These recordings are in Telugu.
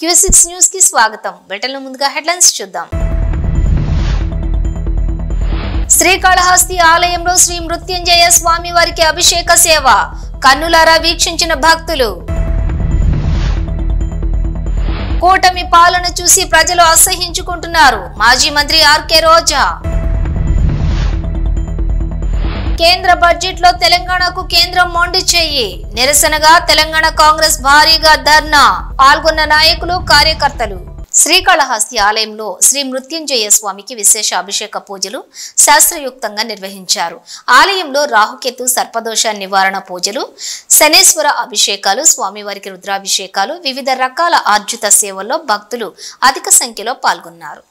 Q6 న్యూస్ కి స్వాగతం. బెటల ముందుగా హెడ్లైన్స్ చూద్దాం. శ్రీకాళహస్తి ఆలయంలో శ్రీ మృత్యుంజయ స్వామి వారికి అభిషేక సేవ కన్నులారా వీక్షించిన భక్తులు. కూటమి పాలన చూసి ప్రజలు అసహ్యించుకుంటున్నారు. మాజీ మంత్రి ఆర్కే రోజా. కేంద్ర బడ్జెట్ లో తెలంగాణకు కేంద్రం మొండి చెయ్యి నిరసనగా తెలంగాణ కాంగ్రెస్ భారీగా ధర్నా పాల్గొన్న నాయకులు కార్యకర్తలు. శ్రీకాళహస్తి ఆలయంలో శ్రీ మృత్యుంజయ స్వామికి విశేష అభిషేక పూజలు శాస్త్రయుక్తంగా నిర్వహించారు. ఆలయంలో రాహుకేతు సర్పదోష నివారణ పూజలు, శనేశ్వర అభిషేకాలు, స్వామివారికి రుద్రాభిషేకాలు, వివిధ రకాల ఆర్జిత సేవల్లో భక్తులు అధిక సంఖ్యలో పాల్గొన్నారు.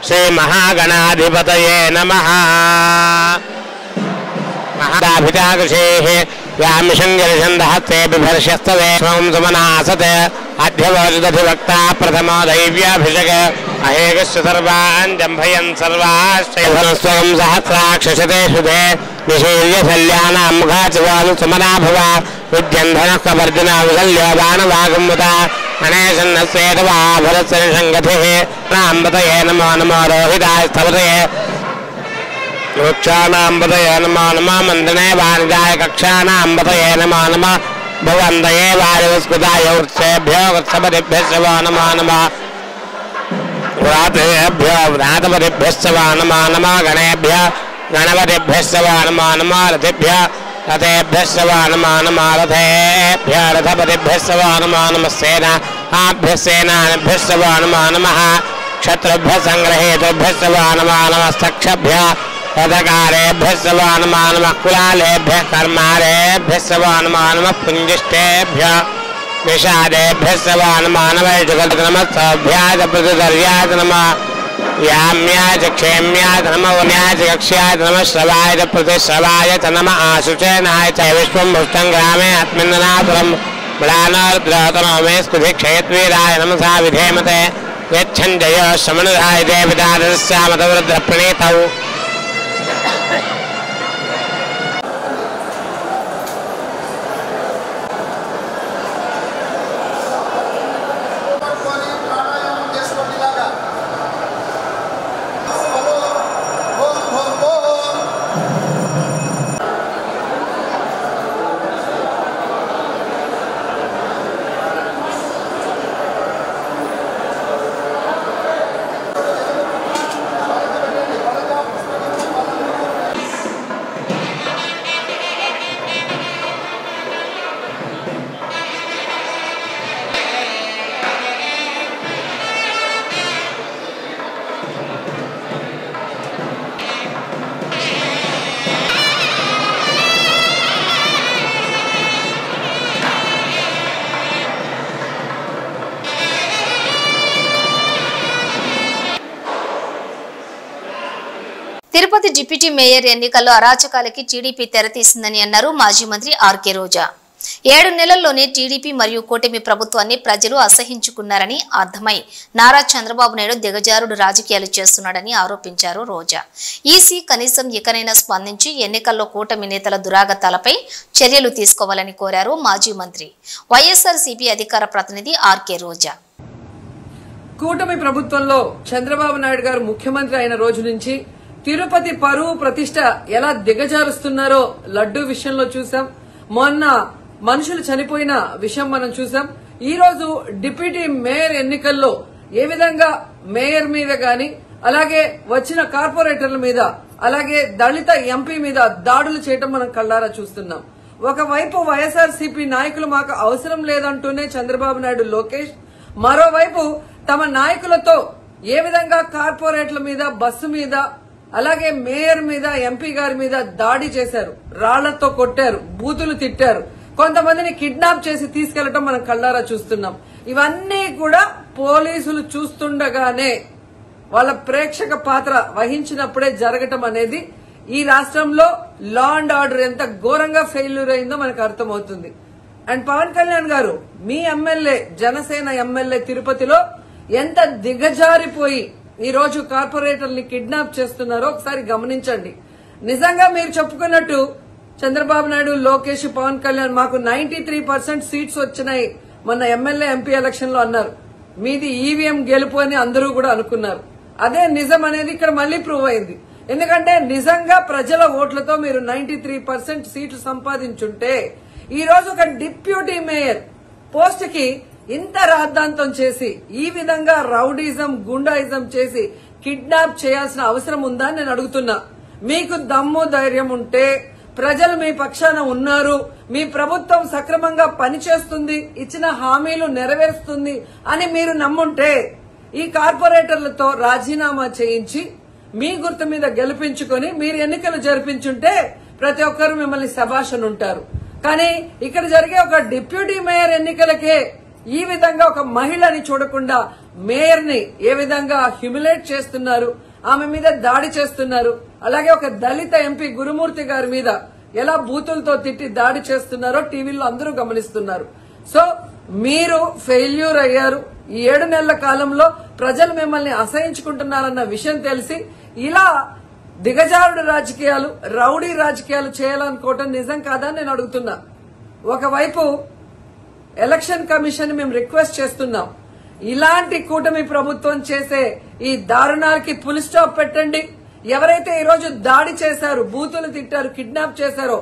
శ్రీ మహాగణాధిపతయే నమః. మహాభితాకుశేః వ్యామిషంగరిషందహస్తే బిభర్షస్తవే స్వం సుమనాసతే అధ్యవోజదధివక్తా ప్రథమో దైవ్యాభిషేక అహేకస్య సర్వాన్ జంభయన్ సర్వాశ్చైవస్వం సహస్రాక్షసతే శుదే నిశీల్య శల్యానాం ముఖాచవాలు సుమనాభవ విద్యంధనః కవర్జన విశల్యో బాణవాగముత గణేశన్నస్యేతవాభరస్సంగతిః రాంబతయే నమో నమో రోహితాయ స్థవతయే వృక్షానాంబతయే నమో నమో మందనే వాణిజాయ కక్షానాంబతయే నమో నమో భవంతయే వాయుస్కృతాయ వృక్షేభ్యో వృక్షపతిభ్యశ్చ నమో నమో వ్రాతేభ్యో వ్రాతపతిభ్యశ్చ నమో నమో గణేభ్యో గణపతిభ్యశ్చ నమో నమో రథిభ్యో రథేభ్యశ్చ నమో నమో రథేభ్యో రథపతిభ్యశ్చ నమో నమః సేనాభ్యశ్చ నమో నమః క్షత్రుభ్య సంగ్రహేతుభ్యశ్చ నమో నమస్తక్షభ్యో రథకారేభ్యశ్చ నమో నమః కులాలేభ్యః కర్మారేభ్యశ్చ నమో నమః పుంజిష్టేభ్యో నిషాదేభ్యశ్చ నమో నమః జగద్నమస్తభ్యాయ ప్రతిదర్యాయ నమః యామ్యాయ క్షేమ్యాయ నమః వన్యాయ కక్ష్యాయ నమః శ్రవాయ ప్రతిశ్రవాయ నమః ఆశుచేనాయ చ విశ్వం భుష్టం గ్రామే ఆత్మేంద్రనాథరం బలానోద్రతనోమే స్కుధి క్షయత్వీరాయ నమసా విధేమతే యచ్ఛంజయ శమనురాయ దేవతాదస్యామతవృద్ర ప్రణీతౌ. తిరుపతి డిప్యూటీ మేయర్ ఎన్నికల్లో అరాచకాలకి టీడీపీ తెరతీసిందని అన్నారు మాజీ మంత్రి ఆర్కే రోజా. 7 నెలల్లోనే టీడీపీ మరియు కూటమి ప్రభుత్వాన్ని ప్రజలు అసహించుకున్నారని అర్థమై నారా చంద్రబాబు నాయుడు దిగజారుడు రాజకీయాలు చేస్తున్నాడని ఆరోపించారు రోజా. ఈసీ కనీసం ఇకనైనా స్పందించి ఎన్నికల్లో కూటమి నేతల దురాగతాలపై చర్యలు తీసుకోవాలని కోరారు మాజీ మంత్రి. వైఎస్ఆర్సీపీ అధికార ప్రతినిధి ఆర్కే రోజా. కూటమి ప్రభుత్వంలో చంద్రబాబు నాయుడు గారు ముఖ్యమంత్రి అయిన రోజు నుంచి తిరుపతి పరువు ప్రతిష్ట ఎలా దిగజారుస్తున్నారో లడ్డూ విషయంలో చూసాం. మొన్న మనుషులు చనిపోయిన విషయం మనం చూసాం. ఈ రోజు డిప్యూటీ మేయర్ ఎన్నికల్లో ఏ విధంగా మేయర్ మీద గాని అలాగే వచ్చిన కార్పొరేటర్ల మీద అలాగే దళిత ఎంపీ మీద దాడులు చేయటం మనం కళ్ళారా చూస్తున్నాం. ఒకవైపు వైఎస్ఆర్సీపీ నాయకులు మాకు అవసరం లేదంటూనే చంద్రబాబు నాయుడు లోకేష్, మరోవైపు తమ నాయకులతో ఏ విధంగా కార్పొరేట్ల మీద బస్సు మీద అలాగే మేయర్ మీద ఎంపీ గారి మీద దాడి చేశారు, రాళ్లతో కొట్టారు, బూతులు తిట్టారు, కొంతమందిని కిడ్నాప్ చేసి తీసుకెళ్లడం మనం కళ్ళారా చూస్తున్నాం. ఇవన్నీ కూడా పోలీసులు చూస్తుండగానే వాళ్ళ ప్రేక్షక పాత్ర వహించినప్పుడే జరగటం అనేది ఈ రాష్ట్రంలో లా అండ్ ఆర్డర్ ఎంత ఘోరంగా ఫెయిల్యూర్ అయిందో మనకు అర్థమవుతుంది. అండ్ పవన్ కళ్యాణ్ గారు మీ ఎమ్మెల్యే జనసేన ఎమ్మెల్యే తిరుపతిలో ఎంత దిగజారిపోయి ఈ రోజు కార్పొరేటర్ని కిడ్నాప్ చేస్తున్నారో ఒకసారి గమనించండి. నిజంగా మీరు చెప్పుకున్నట్టు చంద్రబాబు నాయుడు, లోకేష్, పవన్ కళ్యాణ్ మాకు 93% సీట్స్ వచ్చినాయి మొన్న ఎమ్మెల్యే ఎంపీ ఎలక్షన్ లో అన్నారు. మీది ఈవీఎం గెలుపు అని అందరూ కూడా అనుకున్నారు. అదే నిజం అనేది ఇక్కడ మళ్లీ ప్రూవ్ అయింది. ఎందుకంటే నిజంగా ప్రజల ఓట్లతో మీరు 93% సీట్లు సంపాదించుంటే ఈ రోజు ఒక డిప్యూటీ మేయర్ పోస్ట్ కి ఇంత రాద్ధాంతం చేసి ఈ విధంగా రౌడీజం, గుండాయిజం చేసి కిడ్నాప్ చేయాల్సిన అవసరం ఉందా అని నేను అడుగుతున్నా. మీకు దమ్ము ధైర్యం ఉంటే, ప్రజలు మీ పక్షాన ఉన్నారు, మీ ప్రభుత్వం సక్రమంగా పనిచేస్తుంది, ఇచ్చిన హామీలు నెరవేరుస్తుంది అని మీరు నమ్ముంటే ఈ కార్పొరేటర్లతో రాజీనామా చేయించి మీ గుర్తు మీద గెలిపించుకొని మీరు ఎన్నికలు జరిపించుంటే ప్రతి ఒక్కరు మిమ్మల్ని శభాష్ ఉంటారు. కానీ ఇక్కడ జరిగే ఒక డిప్యూటీ మేయర్ ఎన్నికలకే ఈ విధంగా ఒక మహిళని చూడకుండా మేయర్ ని ఏ విధంగా హ్యూమిలేట్ చేస్తున్నారు, ఆమె మీద దాడి చేస్తున్నారు. అలాగే ఒక దళిత ఎంపీ గురుమూర్తి గారి మీద ఎలా బూతులతో తిట్టి దాడి చేస్తున్నారో టీవీలో అందరూ గమనిస్తున్నారు. సో మీరు ఫెయిల్యూర్ అయ్యారు. ఈ 7 నెలల కాలంలో ప్రజలు మిమ్మల్ని అసహించుకుంటున్నారన్న విషయం తెలిసి ఇలా దిగజారుడు రాజకీయాలు, రౌడీ రాజకీయాలు చేయాలనుకోవటం నిజం కాదని నేను అడుగుతున్నా. ఒకవైపు ఎలక్షన్ కమిషన్ మేము రిక్వెస్ట్ చేస్తున్నాం, ఇలాంటి కూటమి ప్రభుత్వం చేసే ఈ దారుణాలకి ఫుల్ స్టాప్ పెట్టండి. ఎవరైతే ఈ రోజు దాడి చేశారు, బూతులు తిట్టారు, కిడ్నాప్ చేశారో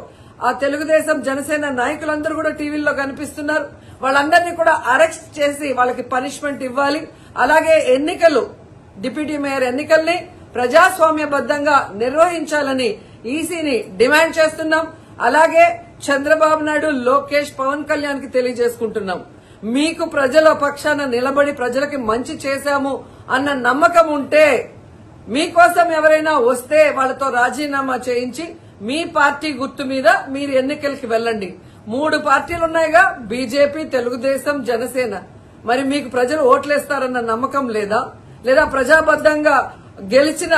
ఆ తెలుగుదేశం, జనసేన నాయకులందరూ కూడా టీవీల్లో కనిపిస్తున్నారు. వాళ్ళందరినీ కూడా అరెస్ట్ చేసి వాళ్ళకి పనిష్మెంట్ ఇవ్వాలి. అలాగే ఎన్నికలు, డిప్యూటీ మేయర్ ఎన్నికల్ని ప్రజాస్వామ్యబద్దంగా నిర్వహించాలని ఈసీని డిమాండ్ చేస్తున్నాం. అలాగే చంద్రబాబు నాయుడు, లోకేష్, పవన్ కళ్యాణ్ కి తెలియజేసుకుంటున్నాం, మీకు ప్రజల పక్షాన నిలబడి ప్రజలకి మంచి చేశాము అన్న నమ్మకం ఉంటే మీకోసం ఎవరైనా వస్తే వాళ్ళతో రాజీనామా చేయించి మీ పార్టీ గుర్తు మీద మీరు ఎన్నికలకి వెళ్ళండి. 3 పార్టీలున్నాయిగా, బీజేపీ, తెలుగుదేశం, జనసేన. మరి మీకు ప్రజలు ఓట్లేస్తారన్న నమ్మకం లేదా? లేదా ప్రజాబద్దంగా గెలిచిన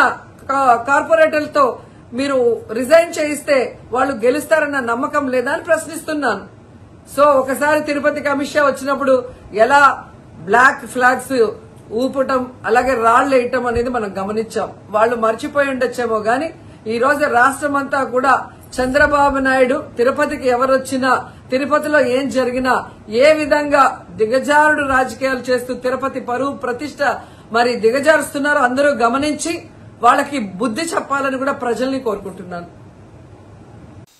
కార్పొరేటర్లతో మీరు రిజైన్ చేయిస్తే వాళ్ళు గెలుస్తారన్న నమ్మకం లేదా అని ప్రశ్నిస్తున్నాను. సో ఒకసారి తిరుపతికి అమిత్ షా వచ్చినప్పుడు ఎలా బ్లాక్ ఫ్లాగ్స్ ఊపటం, అలాగే రాళ్లు వేయటం అనేది మనం గమనించాం. వాళ్ళు మర్చిపోయి ఉండొచ్చేమో గాని ఈ రోజు రాష్ట్రం అంతా కూడా చంద్రబాబు నాయుడు తిరుపతికి ఎవరొచ్చినా, తిరుపతిలో ఏం జరిగినా, ఏ విధంగా దిగజారుడు రాజకీయాలు చేస్తూ తిరుపతి పరువు ప్రతిష్ట మరి దిగజారుస్తున్నారో అందరూ గమనించి వాళ్ళకి బుద్ధి చెప్పాలని కూడా ప్రజల్ని కోరుకుంటున్నాను.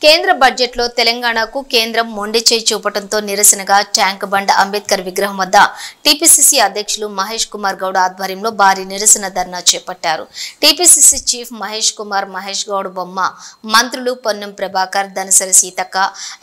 కేంద్ర బడ్జెట్ లో తెలంగాణకు కేంద్రం మొండి చేయి చూపడంతో నిరసనగా ట్యాంక్ బండ్ అంబేద్కర్ విగ్రహం వద్ద టీపీసీసీ అధ్యక్షులు మహేష్ కుమార్ గౌడ్ ఆధ్వర్యంలో భారీ నిరసన ధర్నా చేపట్టారు. టీపీసీసీ చీఫ్ మహేష్ గౌడ్ బొమ్మ, మంత్రులు పొన్నం ప్రభాకర్, దనసరి సీతక్క,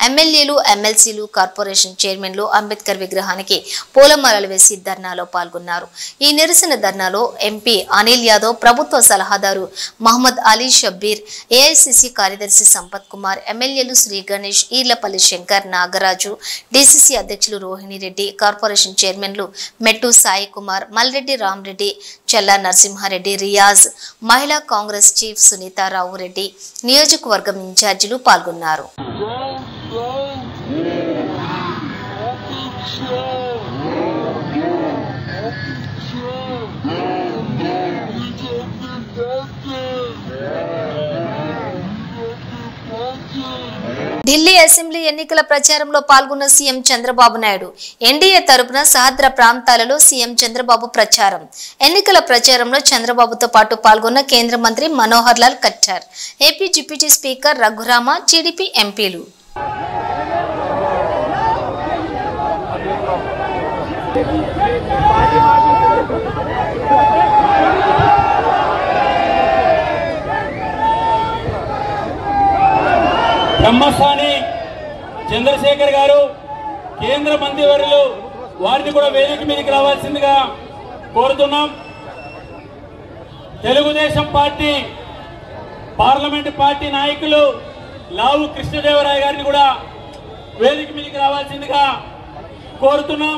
ఎమ్మెల్యేలు, ఎమ్మెల్సీలు, కార్పొరేషన్ చైర్మన్లు అంబేద్కర్ విగ్రహానికి పూలమాలలు వేసి ధర్నాలో పాల్గొన్నారు. ఈ నిరసన ధర్నాలో ఎంపీ అనిల్ యాదవ్, ప్రభుత్వ సలహాదారు మహమ్మద్ అలీ షబ్బీర్, ఏఐసీసీ కార్యదర్శి సంపత్ కుమార్, ఎమ్మెల్యేలు శ్రీ గణేష్, ఈర్లపల్లి శంకర్, నాగరాజు, డీసీసీ అధ్యక్షులు రోహిణి రెడ్డి, కార్పొరేషన్ చైర్మన్లు మెట్టు సాయి కుమార్, మల్రెడ్డి రామరెడ్డి, చెల్లా నరసింహారెడ్డి, రియాజ్, మహిళా కాంగ్రెస్ చీఫ్ సునీతారావు రెడ్డి, నియోజకవర్గం ఇన్ఛార్జీలు పాల్గొన్నారు. ఢిల్లీ అసెంబ్లీ ఎన్నికల ప్రచారంలో పాల్గొన్న సీఎం చంద్రబాబు నాయుడు. ఎన్డీఏ తరపున సహద్ర ప్రాంతాలలో సీఎం చంద్రబాబు ప్రచారం. ఎన్నికల ప్రచారంలో చంద్రబాబుతో పాటు పాల్గొన్న కేంద్ర మంత్రి Manohar Lal Khattar, AP deputy speaker Raghurama, TDP ఎంపీలు. బ్రహ్మస్థాని చంద్రశేఖర్ గారు, కేంద్ర మంత్రివర్యులు, వారిని కూడా వేదిక మీదకి రావాల్సిందిగా కోరుతున్నాం. తెలుగుదేశం పార్టీ పార్లమెంట్ పార్టీ నాయకులు లావు కృష్ణదేవరాయ గారిని కూడా వేదిక మీదకి రావాల్సిందిగా కోరుతున్నాం.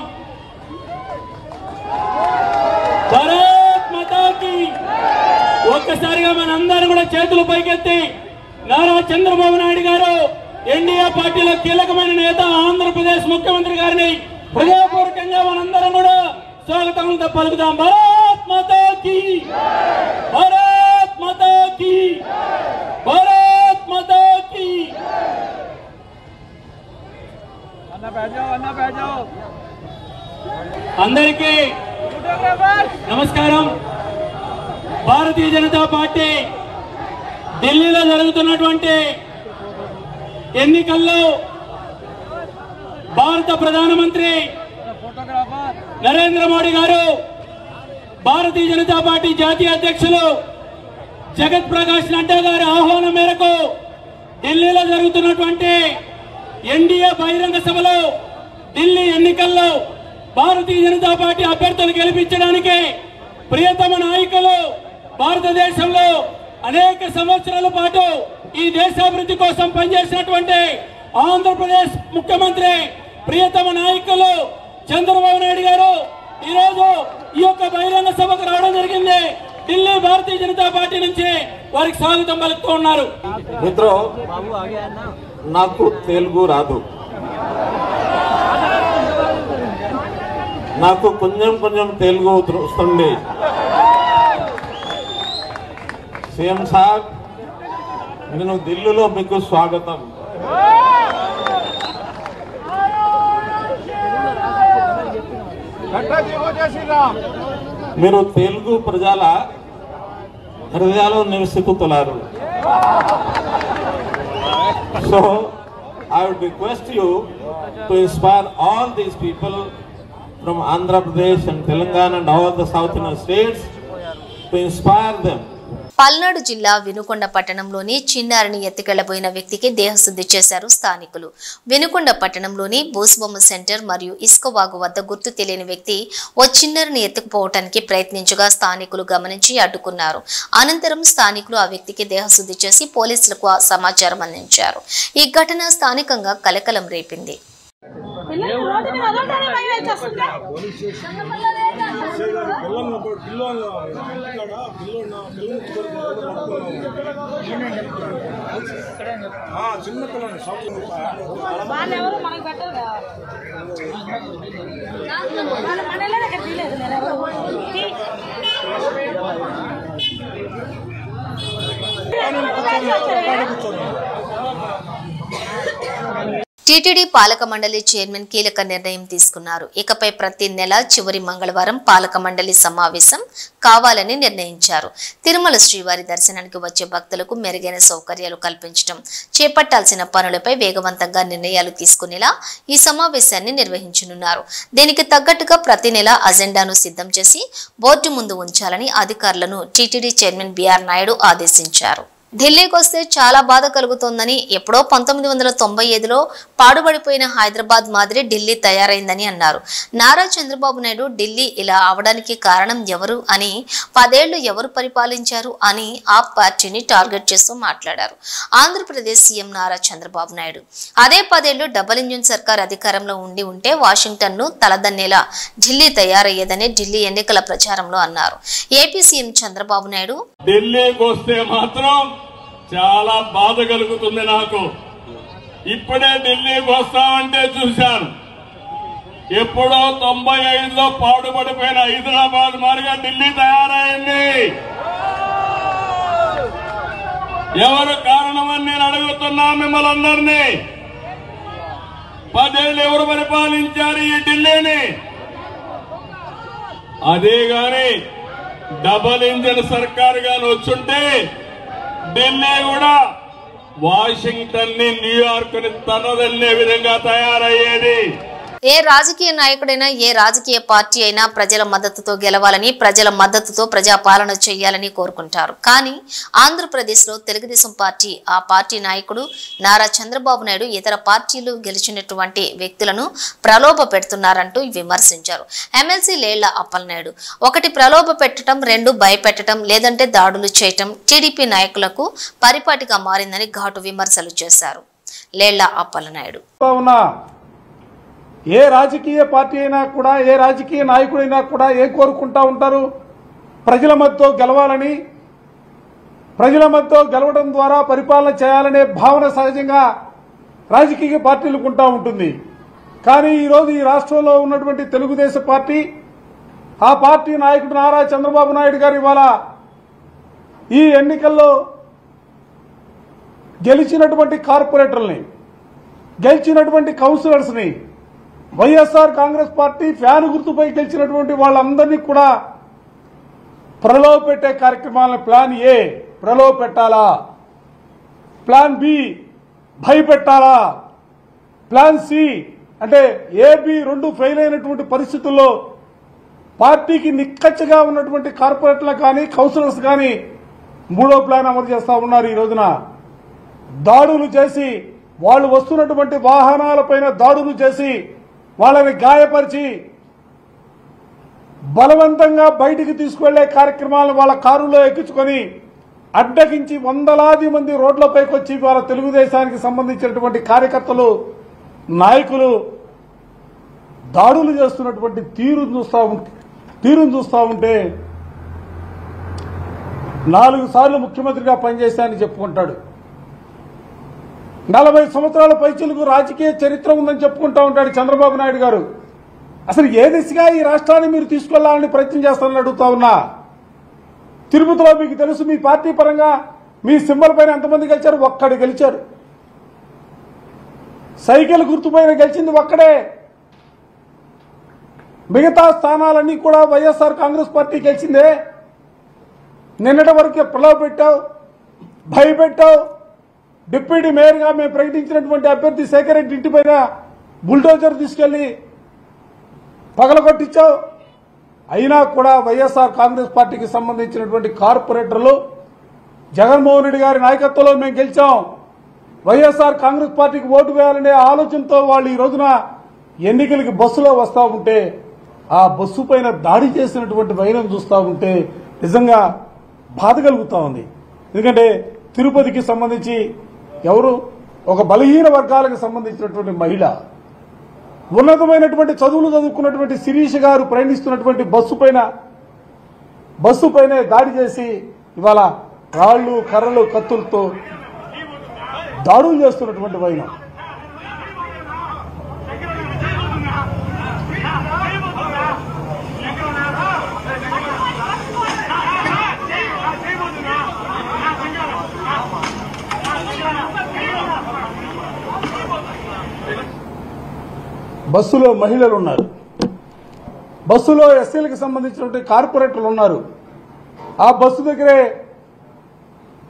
భారత్ మాతాకి ఒక్కసారిగా మనందరం కూడా చేతులు పైకెత్తి నారా చంద్రబాబు నాయుడు గారు, ఎన్డీఏ పార్టీలో కీలకమైన నేత, ఆంధ్రప్రదేశ్ ముఖ్యమంత్రి గారిని హృదయపూర్వకంగా మనందరం కూడా స్వాగతం పలుకుదాం. భారత్ మాతాకి, భారత్ మాతాకి, భారత్ మాతాకి. అందరికీ నమస్కారం. భారతీయ జనతా పార్టీ ఢిల్లీలో జరుగుతున్నటువంటి ఎన్నికల్లో భారత ప్రధానమంత్రి నరేంద్ర మోడీ గారు, భారతీయ జనతా పార్టీ జాతీయ అధ్యక్షులు జగత్ ప్రకాష్ నడ్డా గారి ఆహ్వానం మేరకు ఢిల్లీలో జరుగుతున్నటువంటి ఎన్డీఏ బహిరంగ సభలో ఢిల్లీ ఎన్నికల్లో భారతీయ జనతా పార్టీ అభ్యర్థులు గెలిపించడానికి ప్రియతమ నాయకులు భారతదేశంలో అనేక సంవత్సరాల పాటు ఈ దేశాభివృద్ధి కోసం పనిచేసినటువంటి ఆంధ్రప్రదేశ్ ముఖ్యమంత్రి ప్రియతమ నాయకులు చంద్రబాబు నాయుడు గారు ఈరోజు ఈ యొక్క బహిరంగ సభకు రావడం జరిగింది. ఢిల్లీ భారతీయ జనతా పార్టీ నుంచి వారికి స్వాగతం పలుకుతూ ఉన్నారు. మిత్రో, నాకు తెలుగు రాదు, నాకు కొంచెం కొంచెం తెలుగు వస్తుంది. సీఎం సాబ్, నేను ఢిల్లీలో మీకు స్వాగతం. మీరు తెలుగు ప్రజల హృదయాల్లో నివసిస్తున్నారు. So I would request you to inspire all these people from Andhra Pradesh and Telangana and all the South Indian states, to inspire them. Palnadu జిల్లా వినుకొండ పట్టణంలోని చిన్నారిని ఎత్తుకెళ్లబోయిన వ్యక్తికి దేహశుద్ధి చేశారు స్థానికులు. వినుకొండ పట్టణంలోని బోసుబొమ్మ సెంటర్ మరియు ఇసుకవాగు వద్ద గుర్తు తెలియని వ్యక్తి ఓ చిన్నారిని ఎత్తుకుపోవటానికి ప్రయత్నించగా స్థానికులు గమనించి అడ్డుకున్నారు. అనంతరం స్థానికులు ఆ వ్యక్తికి దేహశుద్ధి చేసి పోలీసులకు సమాచారం అందించారు. ఈ ఘటన స్థానికంగా కలకలం రేపింది. టీటీడీ పాలక మండలి చైర్మన్ కీలక నిర్ణయం తీసుకున్నారు. ఇకపై ప్రతి నెల చివరి మంగళవారం పాలక మండలి సమావేశం కావాలని నిర్ణయించారు. తిరుమల శ్రీవారి దర్శనానికి వచ్చే భక్తులకు మెరుగైన సౌకర్యాలు కల్పించడం, చేపట్టాల్సిన పనులపై వేగవంతంగా నిర్ణయాలు తీసుకునేలా ఈ సమావేశాన్ని నిర్వహించనున్నారు. దీనికి తగ్గట్టుగా ప్రతి నెల అజెండాను సిద్ధం చేసి బోర్డు ముందు ఉంచాలని అధికారులను టీటీడీ చైర్మన్ బిఆర్ నాయుడు ఆదేశించారు. ఢిల్లీకి వస్తే చాలా బాధ కలుగుతోందని, ఎప్పుడో 1995లో పాడుబడిపోయిన హైదరాబాద్ మాదిరి ఢిల్లీ తయారైందని అన్నారు. నారా చంద్రబాబు నాయుడు ఢిల్లీ ఇలా అవడానికి కారణం ఎవరు అని, 10 ఏళ్లు ఎవరు పరిపాలించారు అని ఆ పార్టీని టార్గెట్ చేస్తూ మాట్లాడారు. ఆంధ్రప్రదేశ్ సీఎం నారా చంద్రబాబు నాయుడు అదే 10 ఏళ్లు డబుల్ ఇంజిన్ సర్కార్ అధికారంలో ఉంటే వాషింగ్టన్ ను తలదన్నేలా ఢిల్లీ తయారయ్యేదని ఢిల్లీ ఎన్నికల ప్రచారంలో అన్నారు. ఏపీ సీఎం చంద్రబాబు నాయుడు ఢిల్లీకి వస్తే మాత్రం చాలా బాధ కలుగుతుంది నాకు. ఇప్పుడే ఢిల్లీకి వస్తామంటే చూశాను, ఎప్పుడో 95లో పాడుపడిపోయిన హైదరాబాద్ మారిగా ఢిల్లీ తయారైంది. ఎవరు కారణమని నేను అడుగుతున్నా మిమ్మల్ని అందరినీ. 10 ఏళ్ళు ఎవరు పరిపాలించారు ఈ ఢిల్లీని? అదే గాని డబల్ ఇంజిన్ సర్కార్ గాని వచ్చుంటే ఢిల్లీ కూడా వాషింగ్టన్ ని, న్యూయార్క్ ని తనదల్లే విధంగా తయారయ్యేది. ఏ రాజకీయ నాయకుడైనా, ఏ రాజకీయ పార్టీ అయినా ప్రజల మద్దతుతో గెలవాలని, ప్రజల మద్దతుతో ప్రజాపాలన చేయాలని కోరుకుంటారు. కానీ ఆంధ్రప్రదేశ్లో తెలుగుదేశం పార్టీ, ఆ పార్టీ నాయకుడు నారా చంద్రబాబు నాయుడు ఇతర పార్టీలు గెలిచినటువంటి వ్యక్తులను ప్రలోభ పెడుతున్నారంటూ విమర్శించారు. ఎమ్మెల్సీ లేళ్ల అప్పలనాయుడు 1 ప్రలోభ పెట్టడం, 2 భయపెట్టడం, లేదంటే దాడులు చేయటం టీడీపీ నాయకులకు పరిపాటిగా మారిందని ఘాటు విమర్శలు చేశారు. లేళ్ల అప్పలనాయుడు ఏ రాజకీయ పార్టీ అయినా కూడా, ఏ రాజకీయ నాయకుడైనా కూడా ఏం కోరుకుంటా ఉంటారు? ప్రజల మధ్యతో గెలవాలని, ప్రజల మధ్యతో గెలవడం ద్వారా పరిపాలన చేయాలనే భావన సహజంగా రాజకీయ పార్టీలకు ఉంటా ఉంటుంది. కానీ ఈరోజు ఈ రాష్ట్రంలో ఉన్నటువంటి తెలుగుదేశం పార్టీ, ఆ పార్టీ నాయకుడు నారా చంద్రబాబు నాయుడు గారు ఇవాళ ఈ ఎన్నికల్లో గెలిచినటువంటి కార్పొరేటర్లని, గెలిచినటువంటి కౌన్సిలర్స్ని వైఎస్ఆర్ కాంగ్రెస్ పార్టీ ఫ్యాన్ గుర్తుపై గెలిచినటువంటి వాళ్ళందరినీ కూడా ప్రలోభ పెట్టే కార్యక్రమాలను ప్లాన్ ఏ ప్రలోభ పెట్టాలా, ప్లాన్ బి భయపెట్టాలా, ప్లాన్ సి అంటే ఏబి రెండు ఫెయిల్ అయినటువంటి పరిస్థితుల్లో పార్టీకి నిక్కచ్చగా ఉన్నటువంటి కార్పొరేటర్లు కానీ కౌన్సిలర్స్ కానీ మూడో ప్లాన్ అమలు చేస్తా ఉన్నారు. ఈ రోజున దాడులు చేసి వాళ్ళు వస్తున్నటువంటి వాహనాలపైన దాడులు చేసి వాళ్ళని గాయపరిచి బలవంతంగా బయటికి తీసుకువెళ్లే కార్యక్రమాలను వాళ్ళ కారులో ఎక్కించుకొని అడ్డగించి వందలాది మంది రోడ్లపైకి వచ్చి వాళ్ళ తెలుగుదేశానికి సంబంధించినటువంటి కార్యకర్తలు నాయకులు దాడులు చేస్తున్నటువంటి తీరును చూస్తా ఉంటే 4 సార్లు ముఖ్యమంత్రిగా పనిచేశానని చెప్పుకుంటాడు. 40 సంవత్సరాల పైచిలకు రాజకీయ చరిత్ర ఉందని చెప్పుకుంటా ఉంటాడు చంద్రబాబు నాయుడు గారు. అసలు ఏ దిశగా ఈ రాష్ట్రాన్ని మీరు తీసుకెళ్లాలని ప్రయత్నం చేస్తారని అడుగుతా ఉన్నా. తిరుపతిలో మీకు తెలుసు, మీ పార్టీ పరంగా మీ సింబల్ పైన ఎంతమంది గెలిచారు? ఒక్కడు గెలిచారు. సైకిల్ గుర్తుపైన గెలిచింది ఒక్కడే. మిగతా స్థానాలన్నీ కూడా వైఎస్ఆర్ కాంగ్రెస్ పార్టీ గెలిచిందే. నిన్నటి వరకే ప్రలోభ పెట్టావు, భయపెట్టావు. డిప్యూటీ మేయర్గా మేము ప్రకటించినటువంటి అభ్యర్థి శేఖర్ రెడ్డి ఇంటిపైన బుల్డోజర్ తీసుకెళ్లి పగలగొట్టించావు. అయినా కూడా వైఎస్ఆర్ కాంగ్రెస్ పార్టీకి సంబంధించినటువంటి కార్పొరేటర్లు జగన్మోహన్ రెడ్డి గారి నాయకత్వంలో మేము గెలిచాం, వైఎస్ఆర్ కాంగ్రెస్ పార్టీకి ఓటు వేయాలనే ఆలోచనతో వాళ్ళు ఈ రోజున ఎన్నికలకి బస్సులో వస్తూ ఉంటే ఆ బస్సు పైన దాడి చేసినటువంటి వైనం చూస్తూ ఉంటే నిజంగా బాధ కలుగుతూ ఉంది. ఎందుకంటే తిరుపతికి సంబంధించి ఎవరు ఒక బలహీన వర్గాలకు సంబంధించినటువంటి మహిళ, ఉన్నతమైనటువంటి చదువులు చదువుకున్నటువంటి శిరీష్ గారు ప్రయాణిస్తున్నటువంటి బస్సు పైన దాడి చేసి ఇవాళ రాళ్లు కర్రలు కత్తులతో దాడులు చేస్తున్నటువంటి వైనం. బస్సులో మహిళలు ఉన్నారు, బస్సులో ఎస్సీలకు సంబంధించినటువంటి కార్పొరేటర్లు ఉన్నారు. ఆ బస్సు దగ్గరే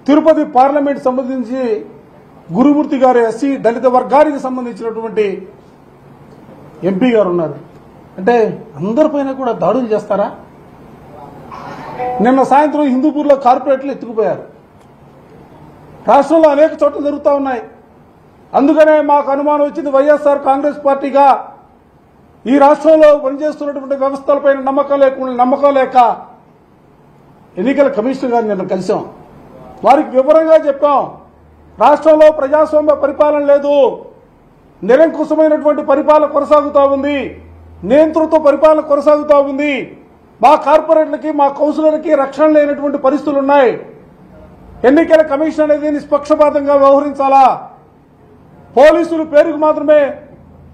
తిరుపతి పార్లమెంట్ సంబంధించి గురుమూర్తి గారు ఎస్సీ దళిత వర్గానికి సంబంధించినటువంటి ఎంపీ గారు ఉన్నారు. అంటే అందరిపైన కూడా దాడులు చేస్తారా? నిన్న సాయంత్రం హిందూపూర్లో కార్పొరేటర్లు ఎత్తుకుపోయారు. రాష్ట్రంలో అనేక చోట్ల జరుగుతూ ఉన్నాయి. అందుకనే మాకు అనుమానం వచ్చింది, వైఎస్ఆర్ కాంగ్రెస్ పార్టీగా ఈ రాష్ట్రంలో పనిచేస్తున్నటువంటి వ్యవస్థలపైన నమ్మకం లేక ఎన్నికల కమిషనర్ గారిని నిన్న కలిసాం. వారికి వివరంగా చెప్పాం, రాష్ట్రంలో ప్రజాస్వామ్య పరిపాలన లేదు, నిరంకుశమైనటువంటి పరిపాలన కొనసాగుతూ ఉంది, నియంతృత్వ పరిపాలన కొనసాగుతూ ఉంది. మా కార్పొరేట్లకి మా కౌన్సిలర్లకి రక్షణ లేనటువంటి పరిస్థితులు ఉన్నాయి. ఎన్నికల కమిషన్ అనేది నిష్పక్షపాతంగా వ్యవహరించాలా. పోలీసులు పేరుకు మాత్రమే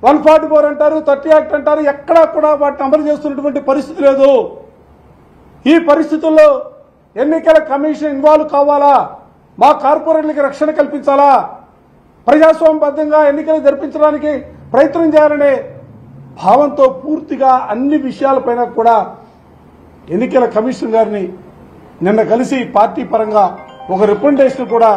144 అంటారు, 30 యాక్ట్ అంటారు, ఎక్కడా కూడా వాటిని అమలు చేస్తున్నటువంటి పరిస్థితి లేదు. ఈ పరిస్థితుల్లో ఎన్నికల కమిషన్ ఇన్వాల్వ్ కావాలా, మా కార్పొరేట్లకి రక్షణ కల్పించాలా, ప్రజాస్వామ్యబద్ధంగా ఎన్నికలు జరిపించడానికి ప్రయత్నం చేయాలనే భావంతో పూర్తిగా అన్ని విషయాలపైన కూడా ఎన్నికల కమిషన్ గారిని నిన్న కలిసి పార్టీ పరంగా ఒక రిప్రజెంటేషన్ కూడా.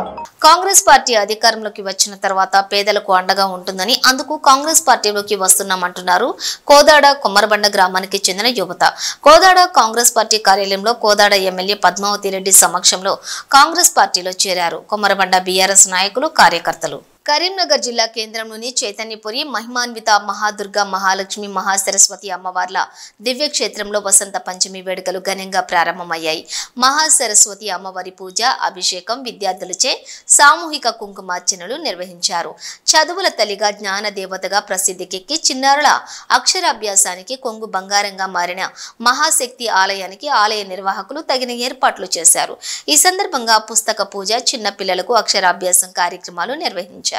కాంగ్రెస్ పార్టీ అధికారంలోకి వచ్చిన తర్వాత పేదలకు అండగా ఉంటుందని, అందుకు కాంగ్రెస్ పార్టీలోకి వస్తున్నామంటున్నారు కోదాడ కొమ్మరబండ గ్రామానికి చెందిన యువత. కోదాడ కాంగ్రెస్ పార్టీ కార్యాలయంలో కోదాడ ఎమ్మెల్యే పద్మావతి రెడ్డి సమక్షంలో కాంగ్రెస్ పార్టీలో చేరారు కొమ్మరబండ బీఆర్ఎస్ నాయకులు, కార్యకర్తలు. కరీంనగర్ జిల్లా కేంద్రంలోని చైతన్యపురి మహిమాన్విత మహాదుర్గ మహాలక్ష్మి మహాసరస్వతి అమ్మవార్ల దివ్యక్షేత్రంలో వసంత పంచమి వేడుకలు ఘనంగా ప్రారంభమయ్యాయి. మహాసరస్వతి అమ్మవారి పూజ, అభిషేకం, విద్యార్థులచే సామూహిక కుంకుమార్చనలు నిర్వహించారు. చదువుల తల్లిగా, జ్ఞాన దేవతగా ప్రసిద్ధికెక్కి చిన్నారుల అక్షరాభ్యాసానికి కొంగు బంగారంగా మారిన మహాశక్తి ఆలయానికి ఆలయ నిర్వాహకులు తగిన ఏర్పాట్లు చేశారు. ఈ సందర్భంగా పుస్తక పూజ, చిన్న పిల్లలకు అక్షరాభ్యాసం కార్యక్రమాలు నిర్వహించారు.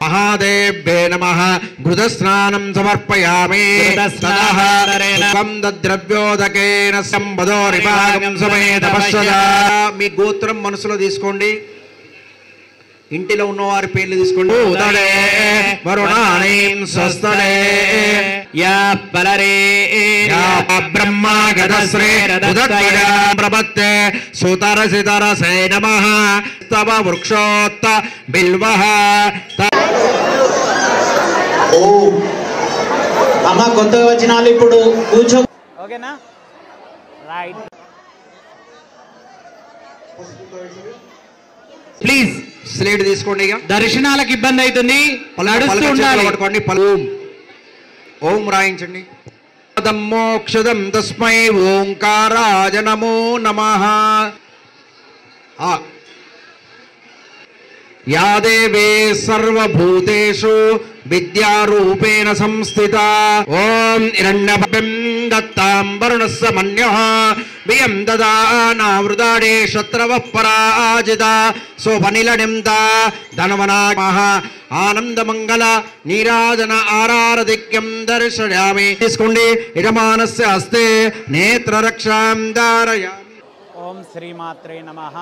महादेव्ये नमः घृतस्नानं समर्पयामि द्रव्योदकेन संबदोरिभागं समेत पश्यदा మీ గోత్రం మనసులో తీసుకోండి ఇంటిలో ఉన్నవారి పేర్లు తీసుకోండి ఉదడే వరుణాణీం స్వస్తడే యా పలరే యా బ్రహ్మా గదశ్రీ ఉదక్కయా ప్రపత్తే సుతరసితరసే నమః తవ వృక్షోత్త బిల్వః ఓం అమ్మ కొత్తగా వచ్చిన వాళ్ళు ఇప్పుడు కూర్చో ఓకేనా రైట్ ప్లీజ్ స్లేట్ తీసుకోండి ఇక దర్శనాలకు ఇబ్బంది అవుతుంది నడుస్తూ ఉండాలి పట్టుకోండి ఓం రాయించండి మోక్షదం తస్మై ఓంకారాయ నమో నమః या देवी सर्वभूतेषु विद्यारूपेण संस्थिता ओम हिरण्यबिं दत्तां वरुणस्य मन्यः वियं ददानावृदाडे शत्रवः पराजिता सोपनिलनिम्ता धनवनामः आनन्दमङ्गल नीराजन आरारधिक्यं दर्शयामि तीसुकोंडि यजमानस्य हस्ते नेत्ररक्षां धारयामि ओम श्रीमात्रे नमः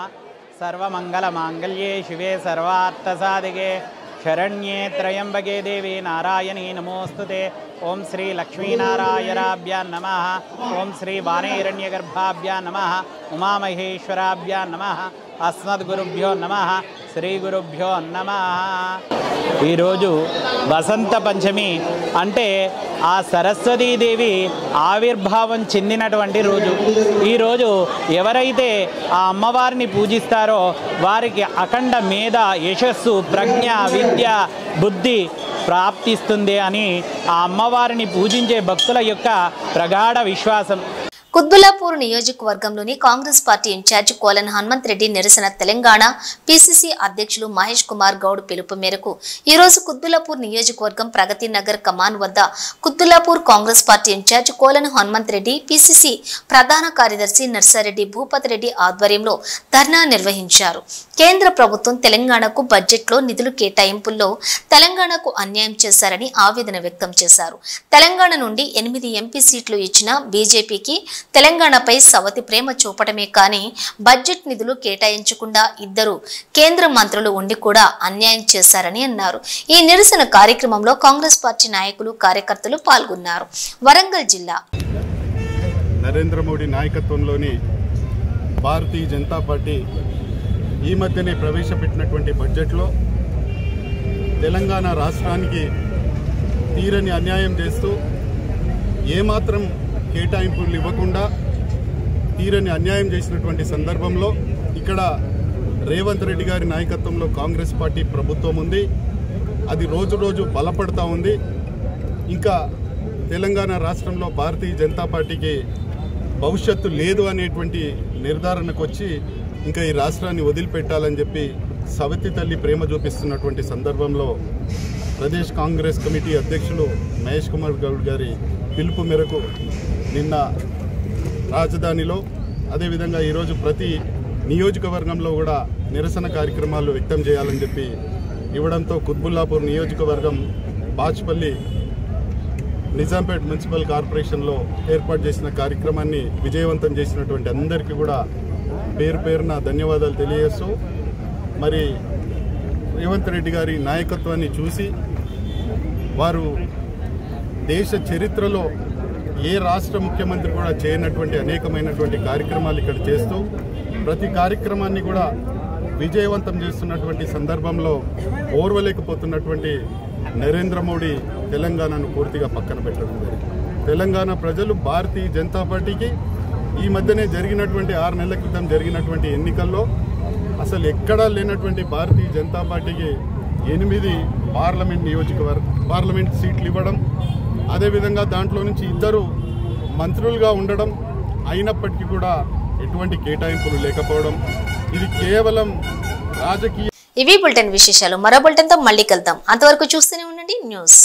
सर्वमंगलमांगल्ये शिवे सर्वार्थसाधिके शरण्ये त्र्यंबके देवी नारायणी नमोस्तुते ओम श्री लक्ष्मीनारायणाभ्यां नमः ओम श्री वाणीरण्यगर्भाभ्यां नमः उमामहेश्वराभ्यां नमः अस्मद्गुरुभ्यो नमः శ్రీ గురుభ్యో నమః. ఈరోజు వసంత పంచమి అంటే ఆ సరస్వతీదేవి ఆవిర్భావం చెందినటువంటి రోజు. ఈరోజు ఎవరైతే ఆ అమ్మవారిని పూజిస్తారో వారికి అఖండ మేధ, యశస్సు, ప్రజ్ఞ, విద్య, బుద్ధి ప్రాప్తిస్తుంది అని ఆ అమ్మవారిని పూజించే భక్తుల యొక్క ప్రగాఢ విశ్వాసం. కుత్బుల్లాపూర్ నియోజకవర్గంలోని Congress party in-charge Kolan Hanumanth Reddy నిరసన తెలంగాణ పిసిసి అధ్యక్షులు మహేష్ కుమార్ గౌడ్ పిలుపు మేరకు ఈ రోజు కుత్బుల్లాపూర్ నియోజకవర్గం ప్రగతి నగర్ కమాన్ వద్ద Quthbullapur Congress party in-charge Kolan Hanumanth Reddy PCC ప్రధాన కార్యదర్శి నర్సారెడ్డి భూపతి రెడ్డి ఆధ్వర్యంలో ధర్నా నిర్వహించారు. కేంద్ర ప్రభుత్వం తెలంగాణకు బడ్జెట్లో నిధులు కేటాయింపుల్లో తెలంగాణకు అన్యాయం చేశారని ఆవేదన వ్యక్తం చేశారు. తెలంగాణ నుండి 8 ఎంపీ సీట్లు ఇచ్చిన బీజేపీకి తెలంగాణపై సవతి ప్రేమ చూపడమే కానీ బడ్జెట్ నిధులు కేటాయించకుండా 2 కేంద్ర మంత్రులు ఉండి కూడా అన్యాయం చేశారని అన్నారు. ఈ నిరసన కార్యక్రమంలో కాంగ్రెస్ పార్టీ నాయకులు, కార్యకర్తలు పాల్గొన్నారు. వరంగల్ జిల్లా నరేంద్ర మోడీ నాయకత్వంలోని భారతీయ జనతా పార్టీ ఈ మధ్యనే ప్రవేశపెట్టినటువంటి బడ్జెట్లో తెలంగాణ రాష్ట్రానికి తీరని అన్యాయం చేస్తూ ఏమాత్రం కేటాయింపులు ఇవ్వకుండా తీరని అన్యాయం చేసినటువంటి సందర్భంలో ఇక్కడ రేవంత్ రెడ్డి గారి నాయకత్వంలో కాంగ్రెస్ పార్టీ ప్రభుత్వం ఉంది. అది రోజు రోజు బలపడతా ఉంది. ఇంకా తెలంగాణ రాష్ట్రంలో భారతీయ జనతా పార్టీకి భవిష్యత్తు లేదు అనేటువంటి నిర్ధారణకు వచ్చి ఇంకా ఈ రాష్ట్రాన్ని వదిలిపెట్టాలని చెప్పి సవతి తల్లి ప్రేమ చూపిస్తున్నటువంటి సందర్భంలో ప్రదేశ్ కాంగ్రెస్ కమిటీ అధ్యక్షులు మహేష్ కుమార్ గౌడ్ గారి పిలుపు మేరకు నిన్న రాజధానిలో అదేవిధంగా ఈరోజు ప్రతి నియోజకవర్గంలో కూడా నిరసన కార్యక్రమాలు వ్యక్తం చేయాలని చెప్పి ఇవ్వడంతో కుత్బుల్లాపూర్ నియోజకవర్గం బాచ్పల్లి నిజాంపేట్ మున్సిపల్ కార్పొరేషన్లో ఏర్పాటు చేసిన కార్యక్రమాన్ని విజయవంతం చేసినటువంటి అందరికీ కూడా పేరు పేరున ధన్యవాదాలు తెలియజేస్తూ మరి రేవంత్ రెడ్డి గారి నాయకత్వాన్ని చూసి వారు దేశ చరిత్రలో ఏ రాష్ట్ర ముఖ్యమంత్రి కూడా చేయనటువంటి అనేకమైనటువంటి కార్యక్రమాలు ఇక్కడ చేస్తూ ప్రతి కార్యక్రమాన్ని కూడా విజయవంతం చేస్తున్నటువంటి సందర్భంలో ఓర్వలేకపోతున్నటువంటి నరేంద్ర మోడీ తెలంగాణను పూర్తిగా పక్కన పెట్టడం జరిగింది. తెలంగాణ ప్రజలు భారతీయ జనతా పార్టీకి ఈ మధ్యనే జరిగినటువంటి 6 నెలల క్రితం జరిగినటువంటి ఎన్నికల్లో అసలు ఎక్కడా లేనటువంటి భారతీయ జనతా పార్టీకి 8 పార్లమెంట్ సీట్లు ఇవ్వడం, అదేవిధంగా దాంట్లో నుంచి 2 మంత్రులుగా ఉండడం, అయినప్పటికీ కూడా ఎటువంటి కేటాయింపులు లేకపోవడం, ఇది కేవలం రాజకీయ. ఇవి బులెటిన్ విశేషాలు. మరో బులెటిన్తో మళ్ళీ కలుద్దాం. అంతవరకు చూస్తూనే ఉండండి న్యూస్.